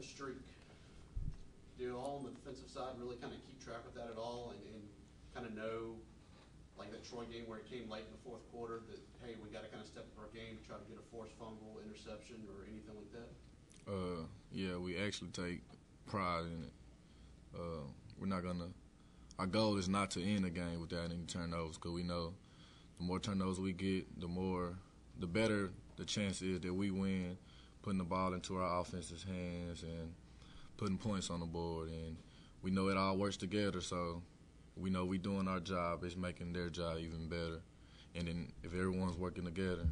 the streak. Do you all on the defensive side really kind of keep track of that at all and kind of know, like that Troy game where it came late in the fourth quarter, that, hey, we got to kind of step up our game to try to get a forced fumble, interception, or anything like that? Yeah, we actually take pride in it. We're not going to – our goal is not to end the game without any turnovers, because we know the more turnovers we get, the better the chance is that we win, putting the ball into our offense's hands and putting points on the board. And we know it all works together, so we know we doing our job. It's making their job even better. And then if everyone's working together,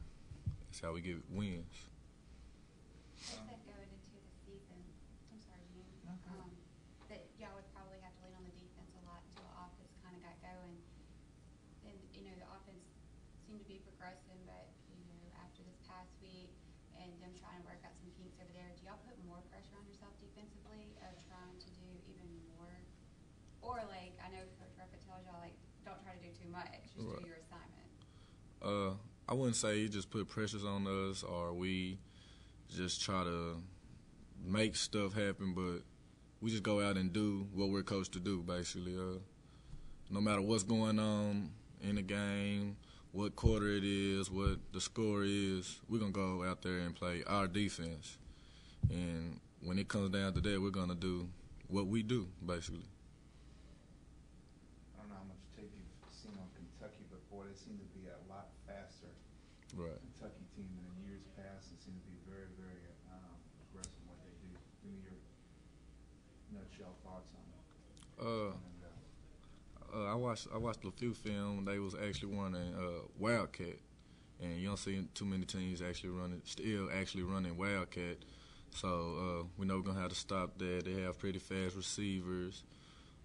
that's how we get wins. Going into the season, I'm sorry, Gene, that y'all would probably have to lean on the defense a lot until the offense kind of got going. And, the offense seemed to be progressing, but, after this past week and them trying to work out some kinks over there, do y'all put more pressure on yourself defensively of trying to do even more? Or, I know Coach Ruffett tells y'all, don't try to do too much, just do your assignment. I wouldn't say he just put pressures on us or we just try to make stuff happen, but we just go out and do what we're coached to do, basically. No matter what's going on in the game, what quarter it is, what the score is, we're going to go out there and play our defense. And when it comes down to that, we're going to do what we do, basically. I don't know how much tape you've seen on Kentucky, but, boy, they seem to be a lot faster. Right. Kentucky team than in years past, and seem to be very, very aggressive in what they do. Give me your nutshell thoughts on it. I watched a few film. They was actually running Wildcat, and you don't see too many teams still actually running Wildcat. So we know we're gonna have to stop that. They have pretty fast receivers.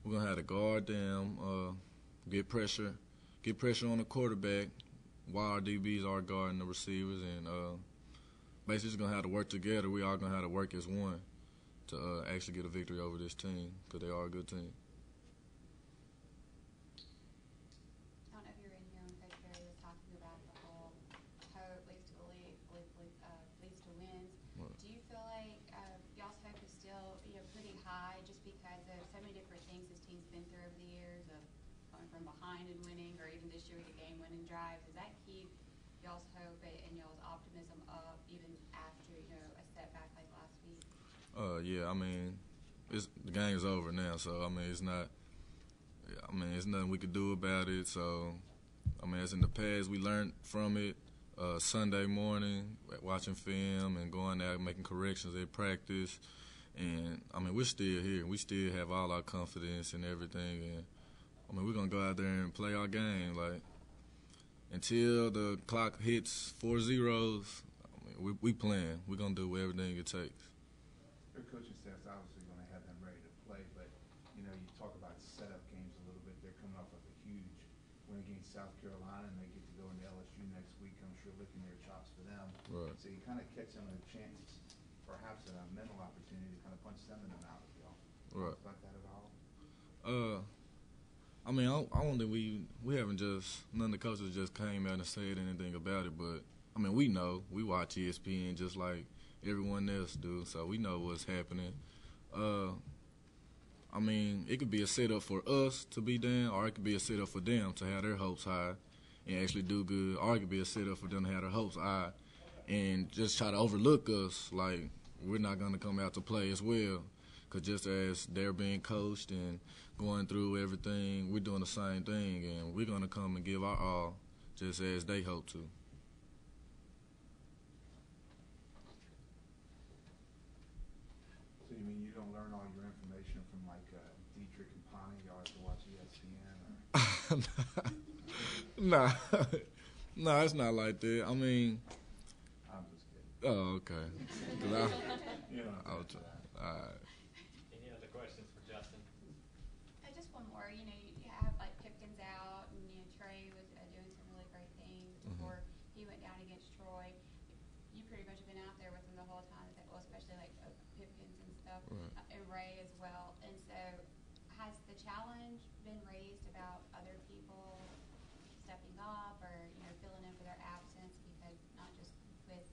We're gonna have to guard them, get pressure on the quarterback while our DBs are guarding the receivers, and basically just gonna have to work together. We are gonna have to work as one to actually get a victory over this team, because they are a good team. I don't know if you were in here when Coach Berry was talking about the whole hope leads to leads to wins. Right. Do you feel like y'all's hope is still pretty high just because of so many different things this team's been through over the years of going from behind and winning, or even this year with the game-winning drives? Does that keep y'all's hope and y'all's optimism up even after a setback like last week? Yeah, the game's over now, so it's not. It's nothing we could do about it. So, as in the past, we learned from it. Sunday morning, watching film and going out making corrections at practice, and we're still here. We still have all our confidence and everything, and we're gonna go out there and play our game. Until the clock hits 4 zeros, we playing. We're gonna do everything it takes. Your coaching staff's obviously going to have them ready to play, but, you talk about setup games a little bit. They're coming off of a huge win against South Carolina, and they get to go into LSU next week. I'm sure licking their chops for them. Right. So you kind of catch them a chance, perhaps a mental opportunity to kind of punch them in the mouth, if y'all. Right. Like that at all? I don't think we haven't none of the coaches just came out and said anything about it, but, we know. We watch ESPN just like everyone else do, so we know what's happening. It could be a setup for us to be down, or it could be a setup for them to have their hopes high and actually do good, or it could be a setup for them to have their hopes high and just try to overlook us, like we're not going to come out to play as well, because just as they're being coached and going through everything, we're doing the same thing, and we're going to come and give our all just as they hope to. So you mean you don't learn all your information from Dietrich and Pani? Y'all have to watch ESPN? Nah, it's not like that. I'm just kidding. Oh, okay. All right. Any other questions for Justin? Just one more. You have Pipkins out, and Trey was doing some really great things before he went down against Troy. You pretty much have been out there with him the whole time, especially Pipkins and stuff, Right. And Ray as well. And so, has the challenge been raised about other people stepping up or filling in for their absence? Because not just with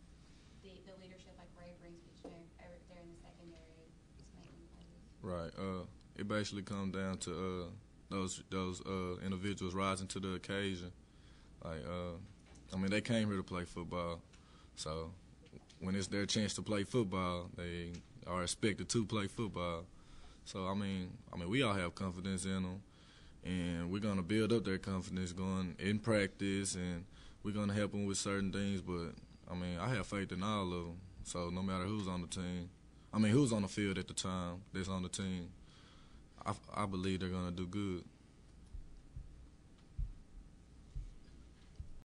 the leadership like Ray brings, but over there in the secondary, Right. It basically comes down to those individuals rising to the occasion. Like, I mean, they came here to play football, so when it's their chance to play football, they are expected to play football. So I mean, we all have confidence in them, and we're gonna build up their confidence going in practice, and we're gonna help them with certain things. But I mean, I have faith in all of them. So no matter who's on the team, who's on the field at the time that's on the team, I believe they're gonna do good.